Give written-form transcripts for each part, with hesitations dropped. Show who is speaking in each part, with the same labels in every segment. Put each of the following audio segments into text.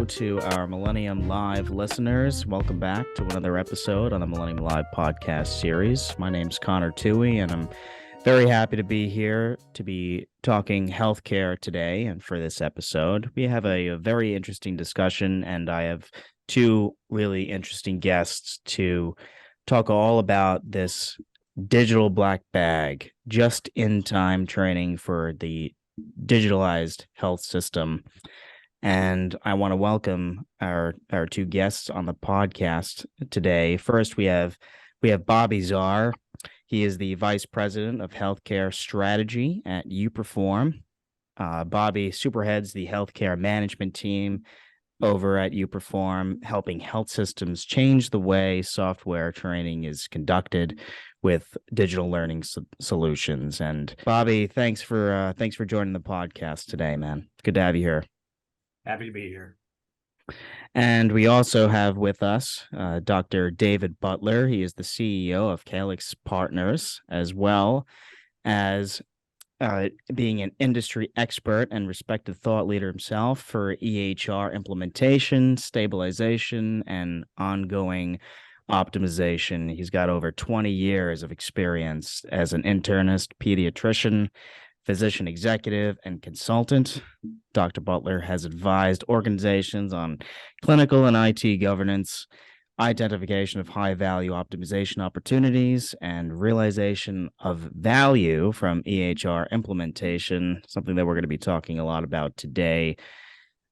Speaker 1: to our Millennium Live listeners. Welcome back to another episode on the Millennium Live podcast series. My name's Connor Toohey, and I'm very happy to be here to be talking healthcare today. And for this episode, we have a very interesting discussion, and I have two really interesting guests to talk all about this digital black bag, just-in-time training for the digitalized health system. And I want to welcome our two guests on the podcast today. First, we have Bobby Zarr. He is the Vice President of Healthcare Strategy at uPerform. Bobby superheads the healthcare management team over at uPerform, helping health systems change the way software training is conducted with digital learning solutions. And Bobby, thanks for joining the podcast today, man. It's good to have you here.
Speaker 2: Happy to be here.
Speaker 1: And we also have with us Dr. David Butler. He is the CEO of Calyx Partners, as well as being an industry expert and respected thought leader himself for EHR implementation, stabilization, and ongoing optimization. He's got over 20 years of experience as an internist, pediatrician, physician executive, and consultant. Dr. Butler has advised organizations on clinical and IT governance, identification of high-value optimization opportunities, and realization of value from EHR implementation, something that we're going to be talking a lot about today.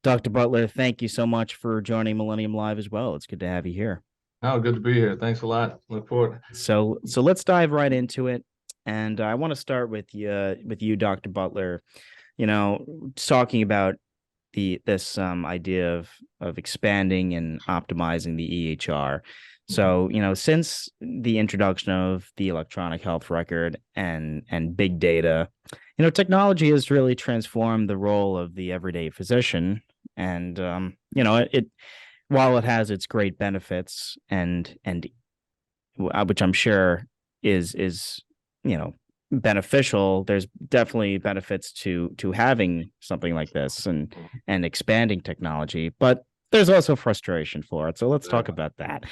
Speaker 1: Dr. Butler, thank you so much for joining Millennium Live as well. It's good to have you here.
Speaker 2: Oh, good to be here. Thanks a lot. Look forward.
Speaker 1: So let's dive right into it. And I want to start with you, Dr. Butler, talking about this idea of expanding and optimizing the EHR. So, since the introduction of the electronic health record and big data, technology has really transformed the role of the everyday physician. And, while it has its great benefits and which I'm sure is beneficial, there's definitely benefits to having something like this and expanding technology, but there's also frustration for it. So let's talk about that.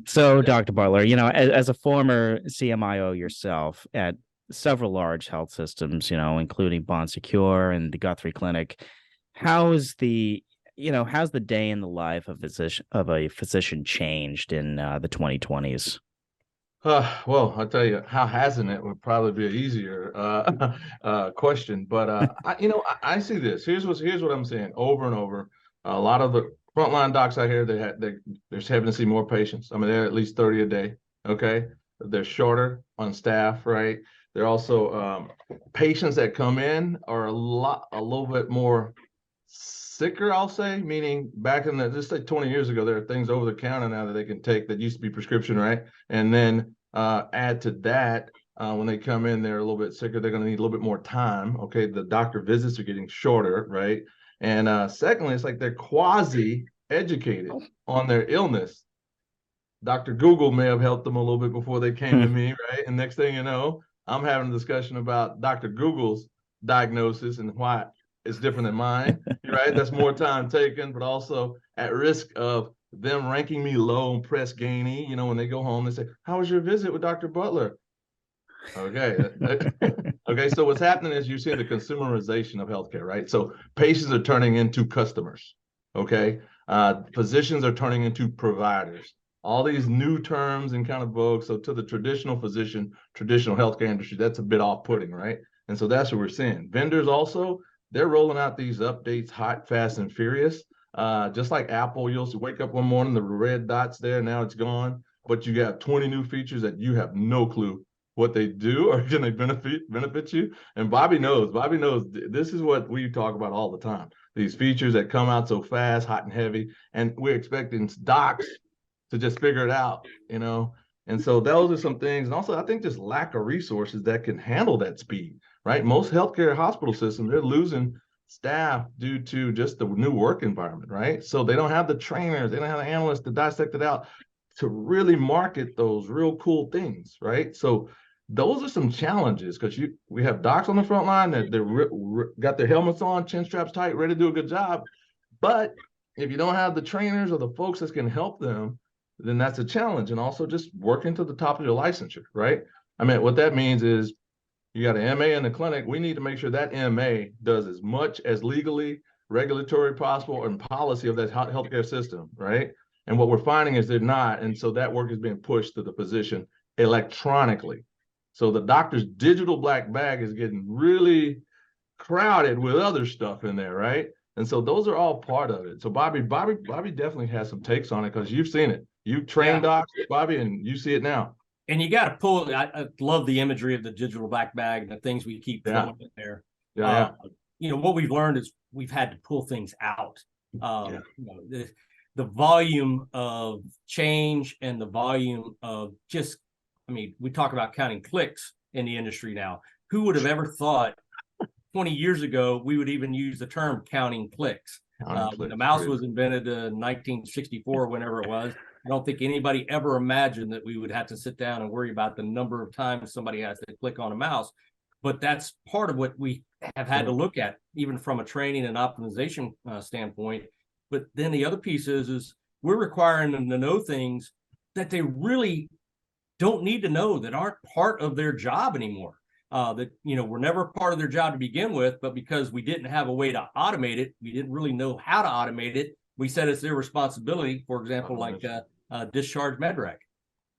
Speaker 1: So Dr. Butler, as a former CMIO yourself at several large health systems, including Bon Secure and the Guthrie Clinic, how's the day in the life of a physician changed in the 2020s?
Speaker 2: Well, I'll tell you, how hasn't it would probably be an easier question. But I see this. Here's what I'm saying over and over. A lot of the frontline docs out here, they're having to see more patients. I mean, they're at least 30 a day. Okay, they're shorter on staff, right? They're also patients that come in are a little bit more sicker, I'll say, meaning back in just like 20 years ago, there are things over the counter now that they can take that used to be prescription, right? And then add to that, when they come in, they're a little bit sicker. They're going to need a little bit more time. Okay, the doctor visits are getting shorter, right? And secondly, it's like they're quasi-educated on their illness. Dr. Google may have helped them a little bit before they came to me, right? And next thing you know, I'm having a discussion about Dr. Google's diagnosis and why it's different than mine, right? That's more time taken, but also at risk of them ranking me low and press gainy. When they go home, they say, "How was your visit with Dr. Butler?" Okay. Okay. So what's happening is you're seeing the consumerization of healthcare, right? So patients are turning into customers. Okay. Physicians are turning into providers. All these new terms and kind of vogue. So to the traditional physician, traditional healthcare industry, that's a bit off-putting, right? And so that's what we're seeing. Vendors also, they're rolling out these updates hot, fast, and furious. Just like Apple, you'll wake up one morning, the red dot's there, now it's gone. But you got 20 new features that you have no clue what they do or going to benefit you. And Bobby knows this is what we talk about all the time. These features that come out so fast, hot and heavy, and we're expecting docs to just figure it out, And so those are some things. And also, I think just lack of resources that can handle that speed, right? Most healthcare hospital systems, they're losing staff due to just the new work environment, right? So they don't have the trainers, they don't have the analysts to dissect it out to really market those real cool things, right? So those are some challenges because we have docs on the front line that they're got their helmets on, chin straps tight, ready to do a good job, but if you don't have the trainers or the folks that can help them, then that's a challenge. And also just working to the top of your licensure, right? I mean, what that means is you got an MA in the clinic. We need to make sure that MA does as much as legally, regulatory possible, and policy of that healthcare system, right? And what we're finding is they're not. And so that work is being pushed to the physician electronically. So the doctor's digital black bag is getting really crowded with other stuff in there, right? And so those are all part of it. So Bobby definitely has some takes on it because you've seen it. You've trained docs, Bobby, and you see it now.
Speaker 3: And you got to pull. I love the imagery of the digital black bag and the things we keep throwing in there. You know, what we've learned is we've had to pull things out. You know, the volume of change and the volume of just, I mean, we talk about counting clicks in the industry now. Who would have ever thought 20 years ago we would even use the term counting clicks? When the mouse was invented in 1964, whenever it was, I don't think anybody ever imagined that we would have to sit down and worry about the number of times somebody has to click on a mouse. But that's part of what we have had to look at, even from a training and optimization standpoint. But then the other piece is we're requiring them to know things that they really don't need to know, that aren't part of their job anymore. That, you know, were never part of their job to begin with, but because we didn't have a way to automate it, we didn't really know how to automate it. We said it's their responsibility. For example, like discharge medrec.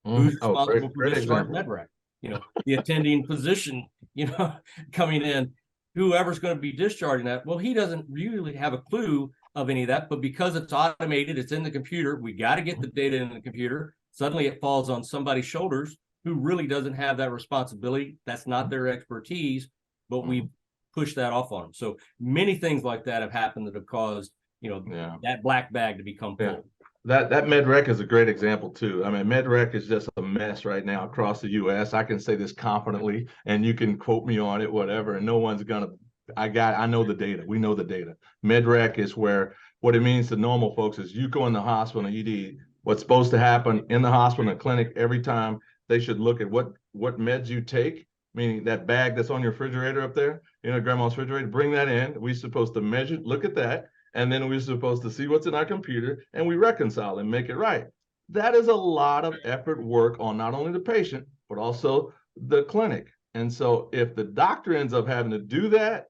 Speaker 3: Who's responsible for discharge medrec? You know, the attending physician, you know, coming in, whoever's going to be discharging that. Well, he doesn't really have a clue of any of that, but because it's automated, it's in the computer. We got to get the data in the computer. Suddenly it falls on somebody's shoulders who really doesn't have that responsibility. That's not their expertise, but we push that off on them. So many things like that have happened that have caused, you know, that black bag to become full.
Speaker 2: That MedRec is a great example too. I mean, MedRec is just a mess right now across the U.S. I can say this confidently, and you can quote me on it, whatever, and no one's gonna. I know the data. We know the data. MedRec is where what it means to normal folks is you go in the hospital and ED. What's supposed to happen in the hospital and clinic every time, they should look at what meds you take, meaning that bag that's on your refrigerator up there, you know, grandma's refrigerator. Bring that in. We're supposed to measure, look at that. And then we're supposed to see what's in our computer and we reconcile and make it right. That is a lot of effort work on not only the patient, but also the clinic. And so if the doctor ends up having to do that,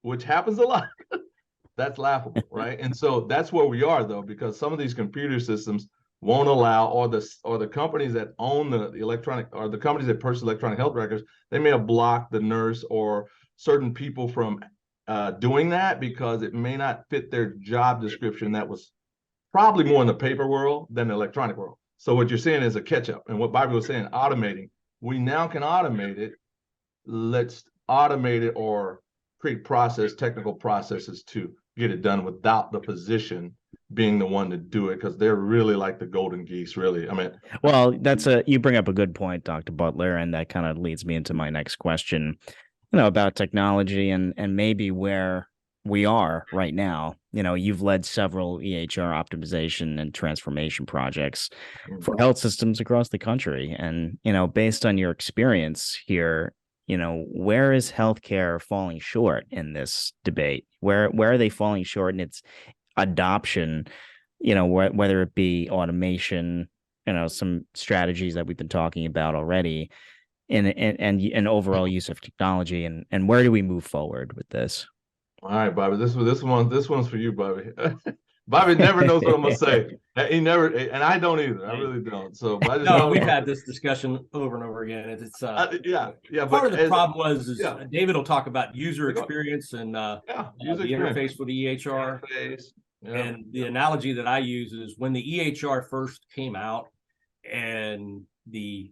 Speaker 2: which happens a lot, that's laughable, right? And so that's where we are though, because some of these computer systems won't allow, or the companies that own the electronic, or the companies that purchase electronic health records, they may have blocked the nurse or certain people from doing that because it may not fit their job description that was probably more in the paper world than the electronic world. So what you're saying is a catch up. And what Bobby was saying, automating, we now can automate it. Let's automate it or create technical processes to get it done without the physician being the one to do it, because they're really like the golden geese, really. I mean,
Speaker 1: well, you bring up a good point, Dr. Butler, and that kind of leads me into my next question. You know, about technology and maybe where we are right now. You know, you've led several EHR optimization and transformation projects for health systems across the country. And, you know, based on your experience here, you know, where is healthcare falling short in this debate? Where are they falling short in its adoption, you know, whether it be automation, you know, some strategies that we've been talking about already, and overall use of technology, and where do we move forward with this?
Speaker 2: All right, Bobby, this one's for you, Bobby. Bobby never knows what I'm gonna say. He never, and I don't either. I really don't. So, but
Speaker 3: we've had this discussion over and over again. It's
Speaker 2: yeah.
Speaker 3: Part of the problem was David will talk about user experience and user interface for the EHR. And the analogy that I use is when the EHR first came out, and the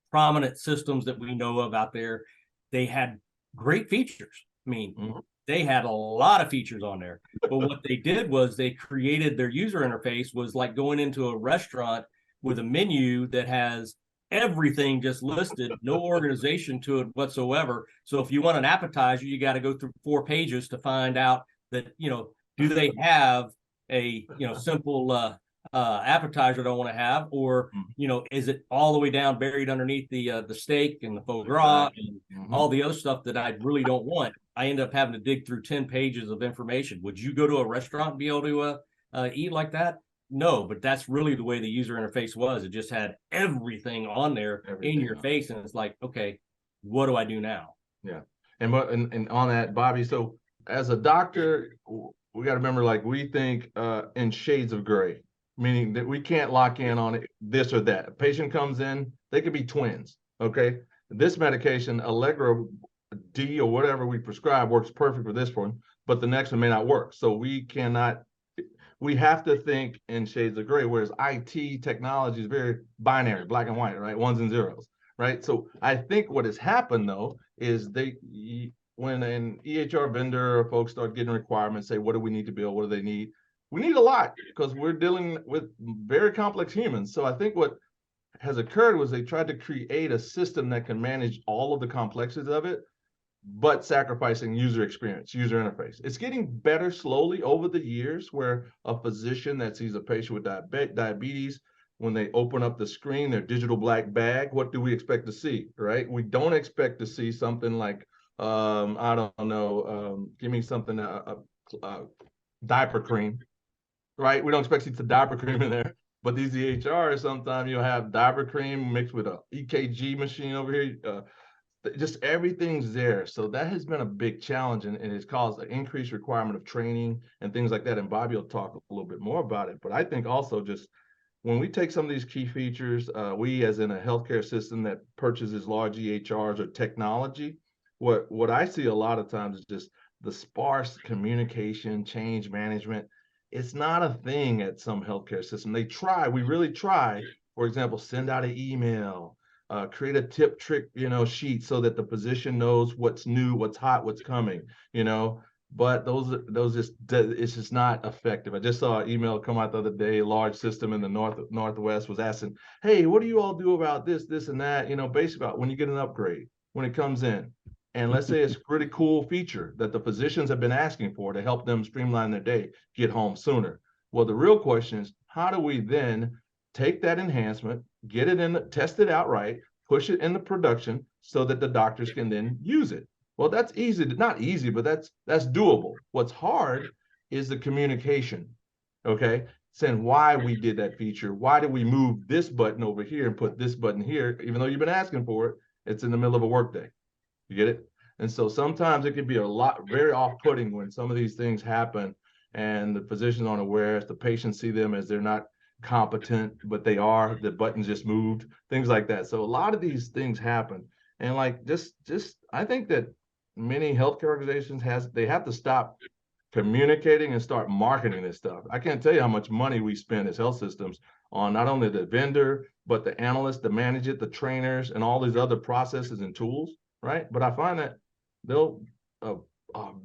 Speaker 3: prominent systems that we know of out there, they had great features. I mean, they had a lot of features on there. But what they did was they created their user interface was like going into a restaurant with a menu that has everything just listed, no organization to it whatsoever. So if you want an appetizer, you got to go through 4 pages to find out that, do they have a, simple appetizer that I want to have, or is it all the way down buried underneath the steak and the foie gras and all the other stuff that I really don't want? I end up having to dig through 10 pages of information. Would you go to a restaurant and be able to eat like that? No, but that's really the way the user interface was. It just had everything on there in your face. And it's like, okay, what do I do now?
Speaker 2: Yeah. And on that, Bobby, so as a doctor, we got to remember, like, we think in shades of gray, meaning that we can't lock in on it, this or that. A patient comes in, they could be twins. Okay. This medication, Allegra D or whatever we prescribe, works perfect for this one, but the next one may not work. So we have to think in shades of gray, whereas IT technology is very binary, black and white, right? Ones and zeros, right? So I think what has happened, though, is when an EHR vendor or folks start getting requirements, say, what do we need to build? What do they need? We need a lot because we're dealing with very complex humans. So I think what has occurred was they tried to create a system that can manage all of the complexities of it, but sacrificing user experience, user interface. It's getting better slowly over the years, where a physician that sees a patient with diabetes, when they open up the screen, their digital black bag, what do we expect to see, right? We don't expect to see something like, I don't know, give me something, diaper cream, right? We don't expect to see the diaper cream in there. But these EHRs, sometimes you'll have diaper cream mixed with a EKG machine over here. Just everything's there. So that has been a big challenge, and it's caused an increased requirement of training and things like that. And Bobby will talk a little bit more about it. But I think also, just when we take some of these key features, we as in a healthcare system that purchases large EHRs or technology, what I see a lot of times is just the sparse communication, change management. It's not a thing at some healthcare system. We really try, for example, send out an email, create a tip trick, sheet so that the physician knows what's new, what's hot, what's coming, but it's just not effective. I just saw an email come out the other day. A large system in the Northwest was asking, hey, what do you all do about this, and that, basically about when you get an upgrade, when it comes in. And let's say it's a pretty cool feature that the physicians have been asking for to help them streamline their day, get home sooner. Well, the real question is, how do we then take that enhancement, get it test it out right, push it into production so that the doctors can then use it? Well, that's easy, not easy, but that's doable. What's hard is the communication, okay? Saying why we did that feature, why did we move this button over here and put this button here, even though you've been asking for it, it's in the middle of a workday. You get it? And so sometimes it can be very off-putting when some of these things happen and the physicians aren't aware, the patients see them as they're not competent, but they are, the button just moved, things like that. So a lot of these things happen. And like, just I think that many healthcare organizations have to stop communicating and start marketing this stuff. I can't tell you how much money we spend as health systems on not only the vendor, but the analysts, the manage it, the trainers, and all these other processes and tools. Right. But I find that a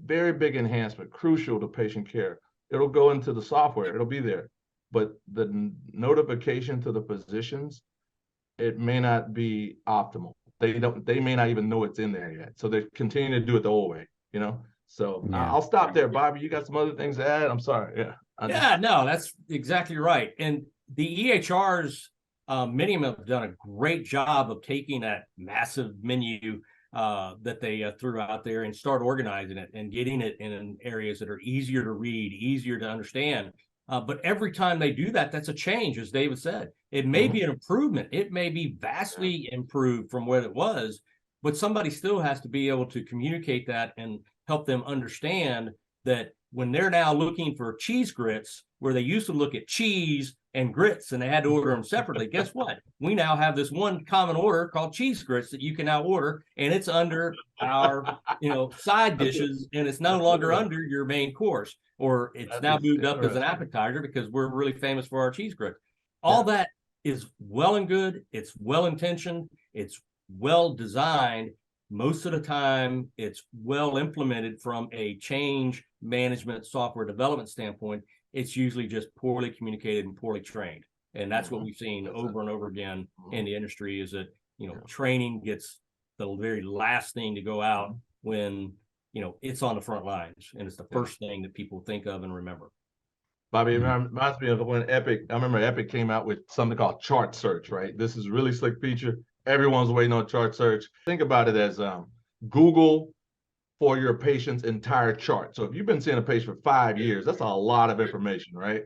Speaker 2: very big enhancement, crucial to patient care. It'll go into the software. It'll be there. But the notification to the physicians, it may not be optimal. They may not even know it's in there yet. So they continue to do it the old way, So yeah. I'll stop there. Bobby, you got some other things to add? I'm sorry. Yeah.
Speaker 3: No, that's exactly right. And the EHRs, many of them have done a great job of taking that massive menu that they threw out there and start organizing it and getting it in areas that are easier to read, easier to understand. But every time they do that, that's a change, as David said. It may be an improvement. It may be vastly improved from what it was, but somebody still has to be able to communicate that and help them understand that when they're now looking for cheese grits, where they used to look at cheese and grits and they had to order them separately, guess what? We now have this one common order called cheese grits that you can now order, and it's under our side dishes, and it's no longer under your main course, or it's now moved up as an appetizer because we're really famous for our cheese grits. All that is well and good. It's well intentioned. It's well designed. Most of the time, it's well implemented from a change management software development standpoint. It's usually just poorly communicated and poorly trained. And that's what we've seen over and over again in the industry, is that, training gets the very last thing to go out when, it's on the front lines. And it's the first thing that people think of and remember.
Speaker 2: Bobby, it reminds me of when I remember Epic came out with something called chart search, right? This is a really slick feature. Everyone's waiting on chart search. Think about it as Google for your patient's entire chart. So if you've been seeing a patient for 5 years, that's a lot of information, right?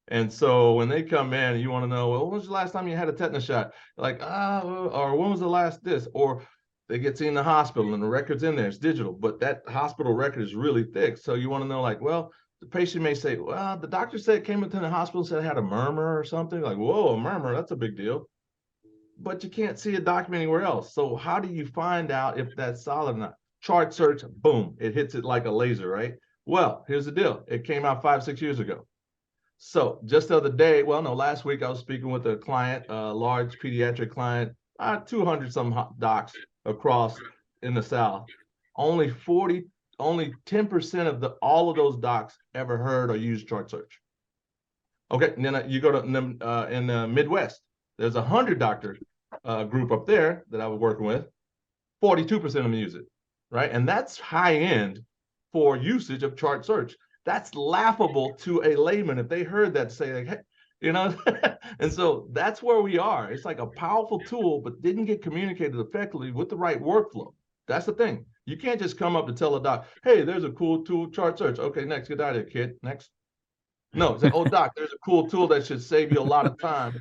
Speaker 2: And so when they come in, you want to know, well, when was the last time you had a tetanus shot? Like, or when was the last this? Or they get seen in the hospital and the record's in there, it's digital, but that hospital record is really thick. So you want to know, like, well, the patient may say, well, the doctor said it came into the hospital and said I had a murmur or something. Like, whoa, a murmur, that's a big deal. But you can't see a document anywhere else. So how do you find out if that's solid or not? Chart search, boom, it hits it like a laser, right? Well, here's the deal. It came out 5-6 years ago. So just the other day, well, no, last week I was speaking with a client, a large pediatric client, 200 some docs across in the South. Only 10% of all of those docs ever heard or used chart search. Okay, and then you go to in the Midwest, there's 100 doctor group up there that I was working with. 42% of them use it, right? And that's high end for usage of chart search. That's laughable to a layman if they heard that, say, like, hey, you know. And so that's where we are. It's like a powerful tool, but didn't get communicated effectively with the right workflow. That's the thing. You can't just come up and tell a doc, hey, there's a cool tool, chart search. Okay, next, get out of here, kid. Next. No, say, oh, doc, there's a cool tool that should save you a lot of time.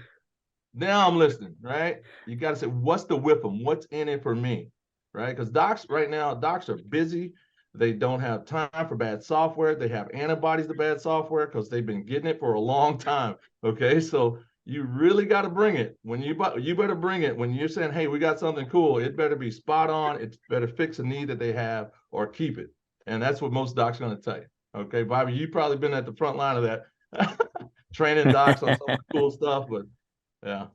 Speaker 2: Now I'm listening, right? You got to say, what's the whip-em? What's in it for me, right? Because docs right now, docs are busy. They don't have time for bad software. They have antibodies to bad software because they've been getting it for a long time. Okay, so you really got to bring it. When you better bring it when you're saying, hey, we got something cool. It better be spot on. It better fix a need that they have or keep it. And that's what most docs are going to tell you. Okay, Bobby, you've probably been at the front line of that, training docs on some of the cool stuff, but yeah.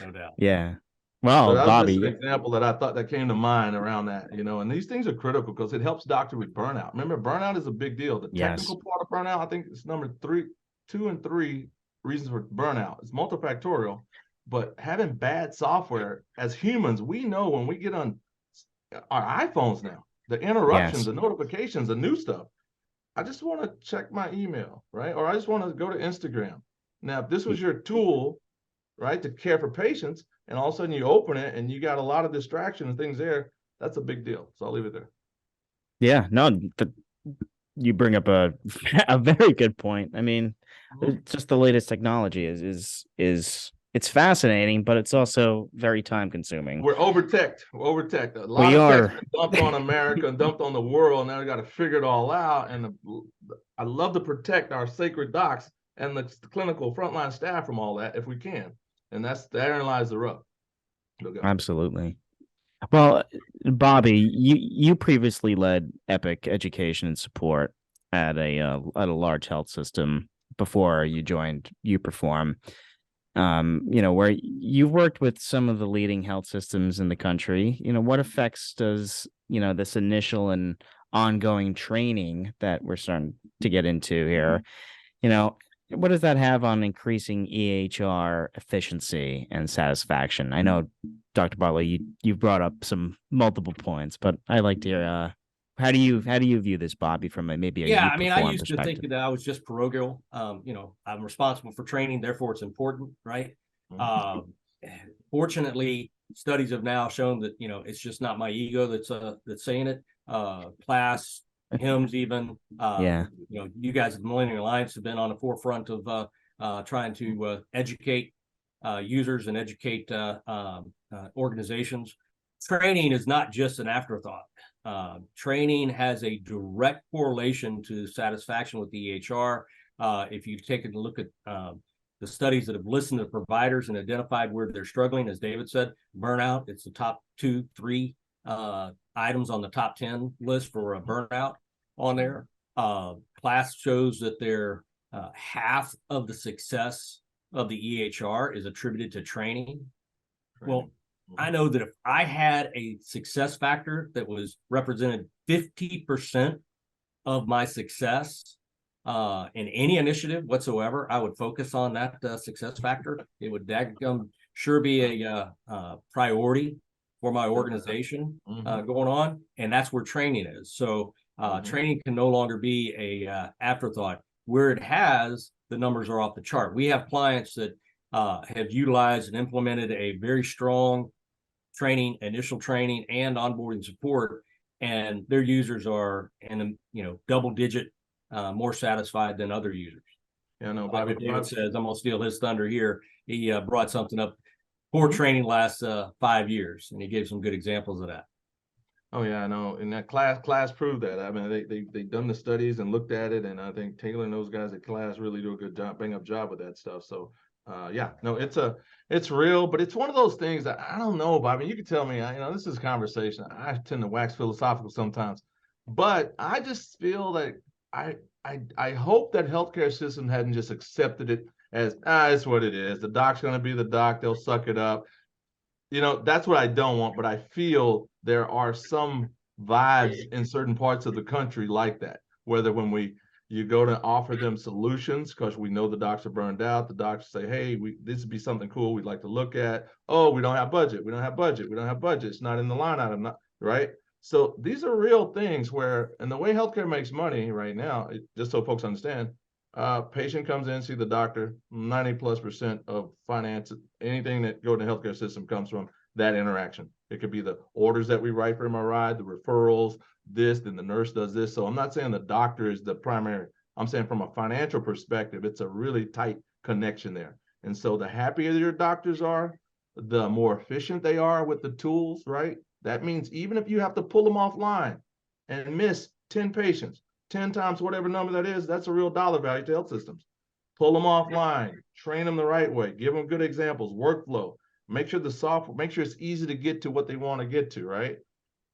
Speaker 3: No doubt.
Speaker 1: Yeah. Well,
Speaker 2: so that was
Speaker 1: Bobby,
Speaker 2: just an example that I thought that came to mind around that, you know, and these things are critical because it helps doctor with burnout. Remember, burnout is a big deal. The technical part of burnout, I think it's number 2 and 3 reasons for burnout. It's multifactorial, but having bad software as humans, we know when we get on our iPhones now, the interruptions, the notifications, the new stuff. I just want to check my email, right? Or I just want to go to Instagram. Now, if this was your tool, right, to care for patients, and all of a sudden you open it and you got a lot of distraction and things there, that's a big deal. So I'll leave it there.
Speaker 1: Yeah, no, you bring up a very good point. I mean, just the latest technology is it's fascinating, but it's also very time consuming.
Speaker 2: We're over-teched. A lot of tech's been dumped on America and dumped on the world. Now we got to figure it all out. And I love to protect our sacred docs and the clinical frontline staff from all that if we can. And therein lies the rub.
Speaker 1: Absolutely. Well, Bobby, you previously led Epic Education and Support at a large health system before you joined uPerform. Where you've worked with some of the leading health systems in the country. What effects does this initial and ongoing training that we're starting to get into here, what does that have on increasing EHR efficiency and satisfaction? I know, Dr. Butler, you've brought up some multiple points, but I'd like to hear how do you view this, Bobby, from maybe a
Speaker 3: I mean, I used to think that I was just parochial. I'm responsible for training, therefore it's important, right? Fortunately, studies have now shown that it's just not my ego that's saying it. Class, HIMSS, even you guys at the Millennium Alliance have been on the forefront of trying to educate users and educate organizations. Training is not just an afterthought. Training has a direct correlation to satisfaction with the EHR. If you take a look at the studies that have listened to providers and identified where they're struggling, as David said, burnout, it's the top 2-3 items on the top 10 list for a burnout on there. Class shows that they're half of the success of the EHR is attributed to training. Well, I know that if I had a success factor that was represented 50% of my success in any initiative whatsoever, I would focus on that success factor. It would sure be a priority for my organization going on, and that's where training is. So training can no longer be a afterthought. Where it has, the numbers are off the chart. We have clients that have utilized and implemented a very strong initial training and onboarding support, and their users are in double digit more satisfied than other users.
Speaker 2: Yeah, no,
Speaker 3: Bobby David says, I'm gonna steal his thunder here. He brought something up. Poor training lasts 5 years, and he gave some good examples of that.
Speaker 2: Oh yeah, I know. And that class proved that. I mean, they done the studies and looked at it, and I think Taylor and those guys at class really do a good job, bang up job with that stuff. So yeah, no, it's real, but it's one of those things that I don't know about. I mean, you can tell me, this is conversation. I tend to wax philosophical sometimes, but I just feel that I hope that healthcare system hadn't just accepted it as it's what it is. The doc's going to be the doc. They'll suck it up. That's what I don't want, but I feel there are some vibes in certain parts of the country like that, whether when you go to offer them solutions because we know the docs are burned out, the doctors say, hey, this would be something cool we'd like to look at. Oh, we don't have budget. We don't have budget. We don't have budget. It's not in the line item, right? So these are real things and the way healthcare makes money right now, just so folks understand, patient comes in, see the doctor, 90+% of finance, anything that go to the healthcare system comes from that interaction. It could be the orders that we write for MRI, the referrals, then the nurse does this. So I'm not saying the doctor is the primary. I'm saying from a financial perspective, it's a really tight connection there. And so the happier your doctors are, the more efficient they are with the tools, right? That means even if you have to pull them offline and miss 10 patients, 10 times whatever number that is, that's a real dollar value to health systems. Pull them offline, train them the right way, give them good examples, workflow, make sure it's easy to get to what they want to get to, right?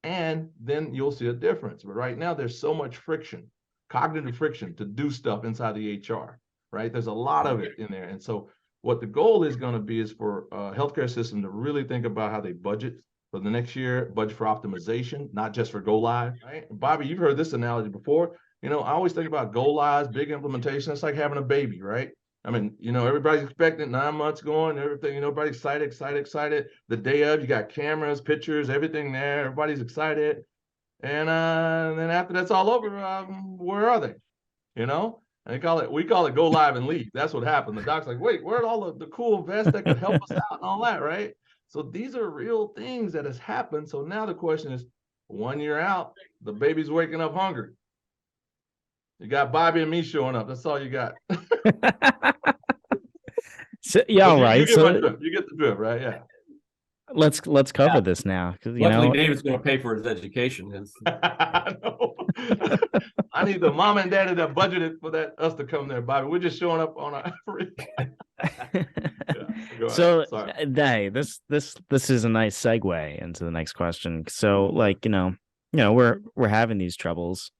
Speaker 2: And then you'll see a difference. But right now there's so much friction, cognitive friction to do stuff inside the HR, right? There's a lot of it in there. And so what the goal is going to be is for a healthcare system to really think about how they budget for the next year, budget for optimization, not just for go live, right? Bobby, you've heard this analogy before. I always think about go lives, big implementation. It's like having a baby, right? I mean, everybody's expecting 9 months going, everything, everybody's excited. The day of, you got cameras, pictures, everything there. Everybody's excited. And then after that's all over, where are they? We call it go live and leave. That's what happened. The doc's like, wait, where are all the cool vests that could help us out and all that, right? So these are real things that has happened. So now the question is, 1 year out, the baby's waking up hungry. You got Bobby and me showing up. That's all you got.
Speaker 1: So, yeah, all right.
Speaker 2: You get the drift, right? Yeah.
Speaker 1: Let's cover this now.
Speaker 3: Luckily, David's going to pay for his education.
Speaker 2: I need the mom and daddy that budgeted for us to come there, Bobby. We're just showing up on our free.
Speaker 1: So, hey, this is a nice segue into the next question. So, we're having these troubles.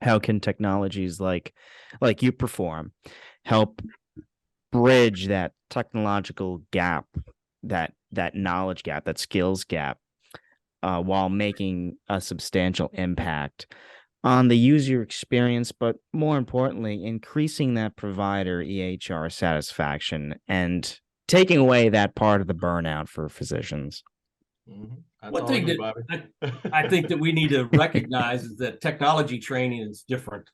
Speaker 1: How can technologies like uPerform help bridge that technological gap, that knowledge gap, that skills gap, while making a substantial impact on the user experience, but more importantly, increasing that provider EHR satisfaction and taking away that part of the burnout for physicians?
Speaker 2: Mm-hmm.
Speaker 3: One thing that I think that we need to recognize is that technology training is different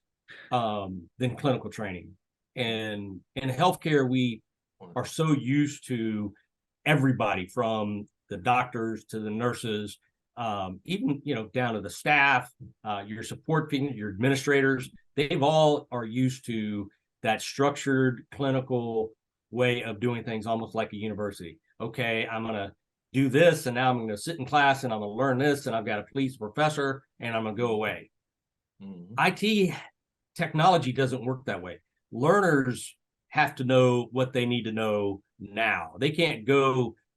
Speaker 3: than clinical training. And in healthcare, we are so used to everybody from the doctors to the nurses, even down to the staff, your support people, your administrators. They've all are used to that structured clinical way of doing things, almost like a university. Okay, I'm gonna do this, and now I'm going to sit in class and I'm going to learn this, and I've got a police professor, and I'm going to go away. Mm-hmm. IT technology doesn't work that way. Learners have to know what they need to know now. They can't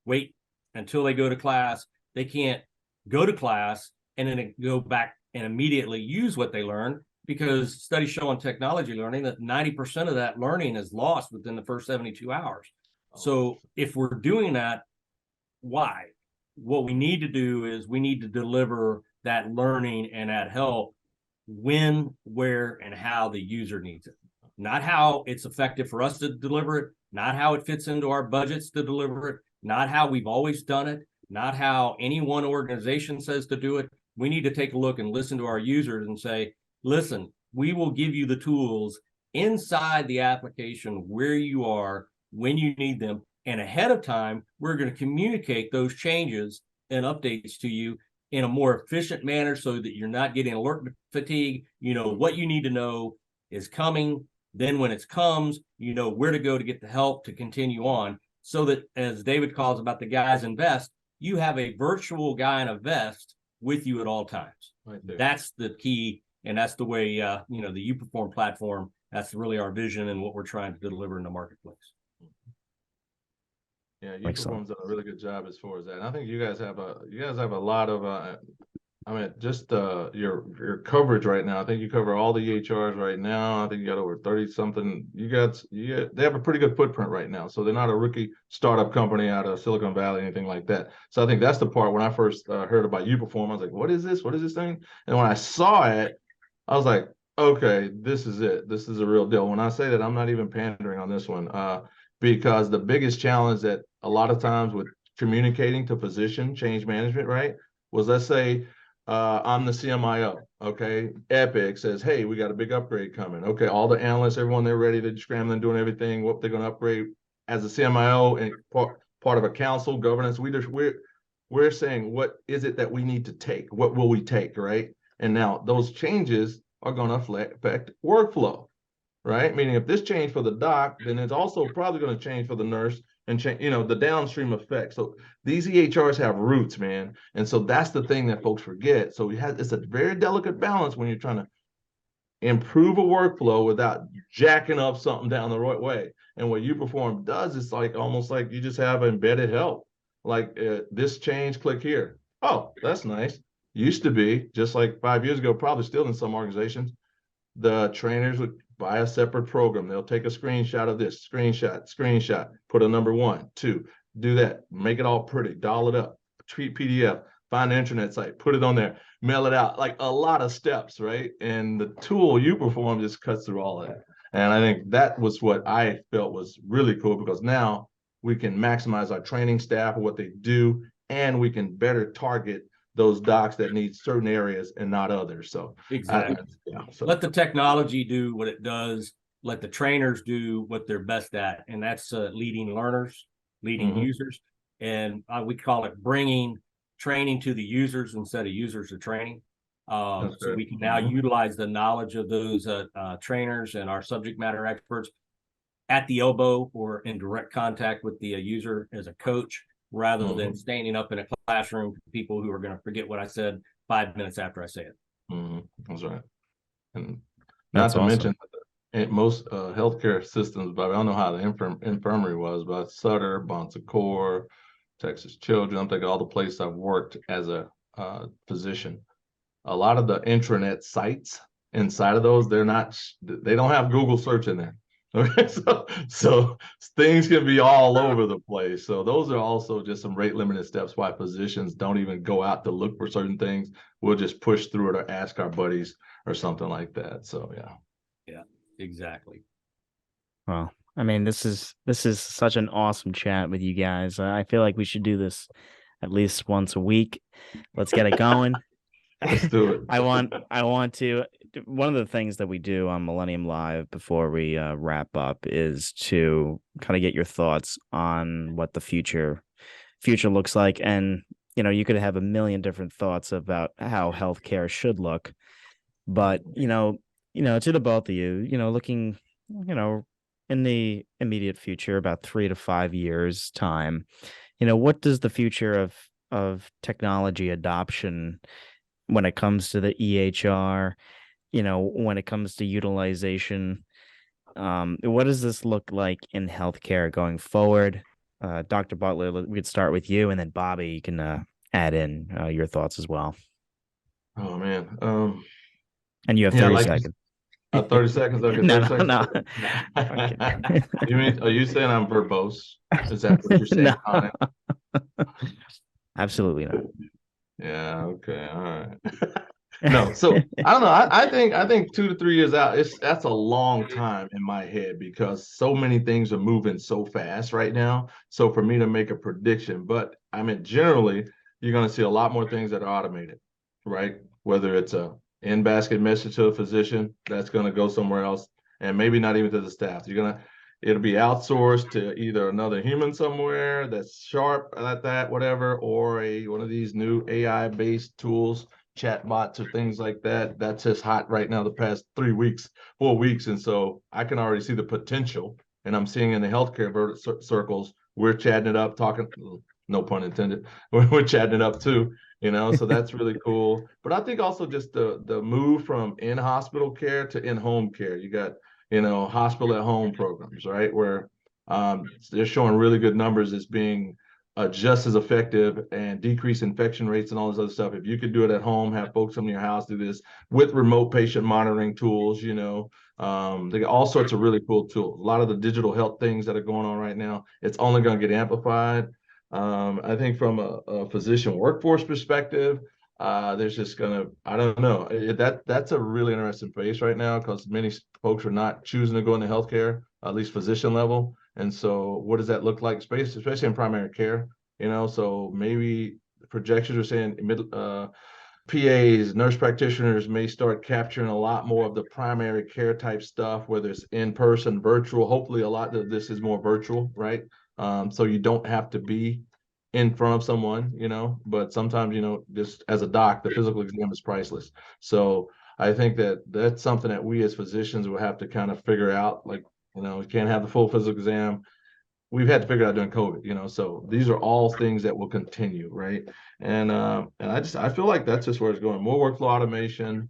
Speaker 3: wait until they go to class. They can't go to class and then go back and immediately use what they learned, because studies show on technology learning that 90% of that learning is lost within the first 72 hours. So if we're doing that, why? What we need to do is we need to deliver that learning and that help when, where, and how the user needs it. Not how it's effective for us to deliver it, not how it fits into our budgets to deliver it, not how we've always done it, not how any one organization says to do it. We need to take a look and listen to our users and say, listen, we will give you the tools inside the application where you are, when you need them. And ahead of time, we're going to communicate those changes and updates to you in a more efficient manner so that you're not getting alert fatigue. You know what you need to know is coming. Then when it comes, you know where to go to get the help to continue on, so that, as David calls about the guys in vest, you have a virtual guy in a vest with you at all times. Right there. That's the key, and that's the way, you know, the uPerform platform, that's really our vision and what we're trying to deliver in the marketplace.
Speaker 2: Yeah, uPerform's done a really good job as far as that. And I think you guys have a lot of I mean, just your coverage right now. I think you cover all the EHRs right now. I think you got over 30 something. They have a pretty good footprint right now. So they're not a rookie startup company out of Silicon Valley, anything like that. So I think that's the part when I first heard about uPerform, I was like, what is this? What is this thing? And when I saw it, I was like, okay, this is it. This is a real deal. When I say that, I'm not even pandering on this one, because the biggest challenge that a lot of times with communicating to physician change management, right, was, let's say, I'm the CMIO. Okay. Epic says, hey, we got a big upgrade coming. Okay. All the analysts, everyone, they're ready to scrambling, doing everything, what they're going to upgrade. As a CMIO and part of a council governance, we're saying, what is it that we need to take? What will we take? Right. And now those changes are going to affect workflow, right? Meaning if this changed for the doc, then it's also probably going to change for the nurse and change, you know, the downstream effects. So these EHRs have roots, man. And so that's the thing that folks forget. So it's a very delicate balance when you're trying to improve a workflow without jacking up something down the right way. And what uPerform does is like almost like you just have embedded help. Like this change, click here. Oh, that's nice. Used to be, just like 5 years ago, probably still in some organizations, the trainers would buy a separate program. They'll take a screenshot of this, screenshot, put a number 1, 2, do that, make it all pretty, doll it up, treat PDF, find an internet site, put it on there, mail it out, like a lot of steps, right? And the tool uPerform just cuts through all of that. And I think that was what I felt was really cool, because now we can maximize our training staff or what they do, and we can better target those docs that need certain areas and not others. So
Speaker 3: exactly. So let the technology do what it does. Let the trainers do what they're best at, and that's leading learners, leading users, and we call it bringing training to the users instead of users to training. So we can now utilize the knowledge of those trainers and our subject matter experts at the elbow or in direct contact with the user as a coach, rather than standing up in a classroom for people who are going to forget what I said 5 minutes after I say it.
Speaker 2: That's right. And not to mention, most healthcare systems, but I don't know how the infirmary was, but Sutter, Bon Secours, Texas Children, I'm thinking all the places I've worked as a physician. A lot of the intranet sites inside of those, they don't have Google search in there. Okay, so things can be all over the place. So those are also just some rate limited steps why physicians don't even go out to look for certain things. We'll just push through it or ask our buddies or something like that. So
Speaker 3: yeah, exactly.
Speaker 1: Well, I mean, this is such an awesome chat with you guys. I feel like we should do this at least once a week. Let's get it going.
Speaker 2: Let's do it.
Speaker 1: I want to. One of the things that we do on Millennium Live before we wrap up is to kind of get your thoughts on what the future looks like. And, you know, you could have a million different thoughts about how healthcare should look. But, you know, to the both of you, you know, looking, you know, in the immediate future, about 3 to 5 years time, you know, what does the future of technology adoption when it comes to the EHR, you know, when it comes to utilization, what does this look like in healthcare going forward? Dr. Butler, we could start with you, and then Bobby, you can add in your thoughts as well.
Speaker 2: Oh man.
Speaker 1: And you have 30 seconds.
Speaker 2: 30 seconds. Okay, 30 seconds.
Speaker 1: No.
Speaker 2: Okay. Are you saying I'm verbose? Is that what you're saying?
Speaker 1: No. Absolutely not.
Speaker 2: Yeah. Okay. All right. No. So I don't know. I think 2 to 3 years out, that's a long time in my head, because so many things are moving so fast right now. So for me to make a prediction, but I mean, generally, you're going to see a lot more things that are automated, right? Whether it's a in-basket message to a physician that's going to go somewhere else, and maybe not even to the staff. You're going to, it'll be outsourced to either another human somewhere that's sharp at that, whatever, or one of these new AI-based tools, chatbots or things like that. That's just hot right now the past 3 weeks, 4 weeks. And so I can already see the potential. And I'm seeing in the healthcare circles, we're chatting it up, talking, no pun intended, we're chatting it up too, so that's really cool. But I think also just the move from in-hospital care to in-home care. You got, hospital at home programs, right? Where they're showing really good numbers as being just as effective and decrease infection rates and all this other stuff. If you could do it at home, have folks in your house do this with remote patient monitoring tools, they got all sorts of really cool tools. A lot of the digital health things that are going on right now, it's only going to get amplified. I think from a physician workforce perspective, there's just I don't know, that's a really interesting phase right now because many folks are not choosing to go into healthcare, at least physician level. And so what does that look like, especially in primary care? So maybe projections are saying PAs, nurse practitioners may start capturing a lot more of the primary care type stuff, whether it's in person, virtual. Hopefully a lot of this is more virtual, right? So you don't have to be in front of someone, but sometimes, just as a doc, the physical exam is priceless. So I think that's something that we as physicians will have to kind of figure out. Like, we can't have the full physical exam. We've had to figure it out during COVID, so these are all things that will continue, right? And I feel like that's just where it's going. More workflow automation,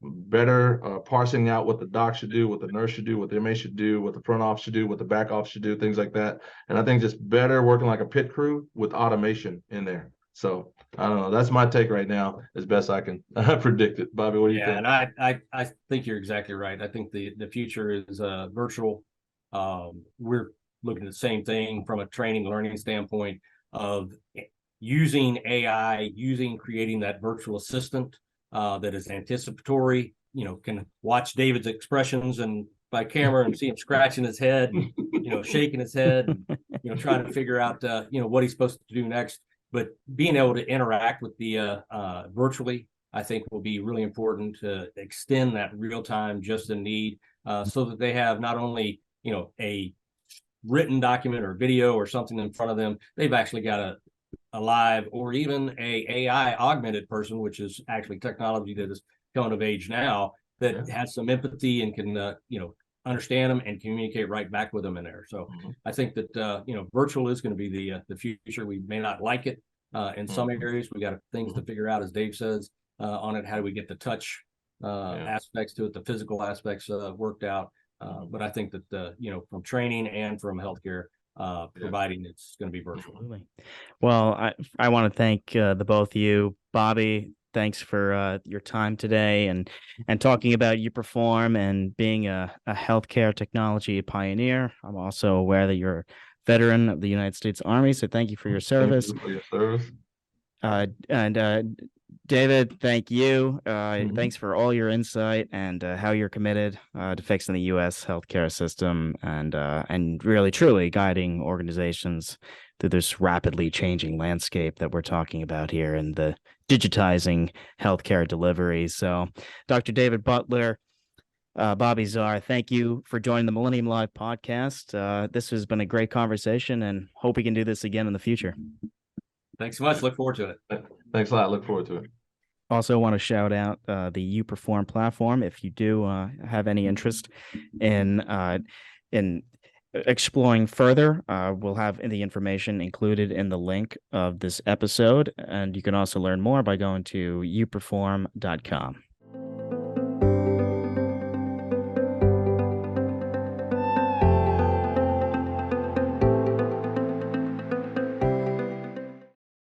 Speaker 2: better parsing out what the doc should do, what the nurse should do, what the MA should do, what the front office should do, what the back office should do, things like that. And I think just better working like a pit crew with automation in there. So I don't know. That's my take right now, as best I can predict it. Bobby, what do you think?
Speaker 3: And I think you're exactly right. I think the future is virtual. We're looking at the same thing from a training learning standpoint of using AI, creating that virtual assistant that is anticipatory, can watch David's expressions and by camera and see him scratching his head, and, shaking his head, and, trying to figure out, what he's supposed to do next. But being able to interact with the virtually, I think will be really important to extend that real time just in need so that they have not only, a written document or video or something in front of them, they've actually got a live or even a AI augmented person, which is actually technology that is coming of age now, that has some empathy and can, understand them and communicate right back with them in there. So I think that, virtual is going to be the future. We may not like it in some areas. We got things to figure out, as Dave says, on it. How do we get the touch aspects to it, the physical aspects worked out? But I think that, from training and from healthcare providing, it's going to be virtual.
Speaker 1: Absolutely. Well, I want to thank the both of you. Bobby, thanks for your time today and talking about uPerform and being a healthcare technology pioneer. I'm also aware that you're a veteran of the United States Army, so thank you for your service.
Speaker 2: Thank you for your service.
Speaker 1: And David, thank you. Thanks for all your insight and how you're committed to fixing the U.S. healthcare system and really truly guiding organizations through this rapidly changing landscape that we're talking about here and the digitizing healthcare delivery. So, Dr. David Butler, Bobby Zarr, thank you for joining the Millennium Live podcast. This has been a great conversation and hope we can do this again in the future.
Speaker 3: Thanks so much. Look forward to it.
Speaker 2: Thanks a lot. Look forward to it.
Speaker 1: Also want to shout out the uPerform platform. If you do have any interest in exploring further, we'll have the information included in the link of this episode. And you can also learn more by going to uPerform.com.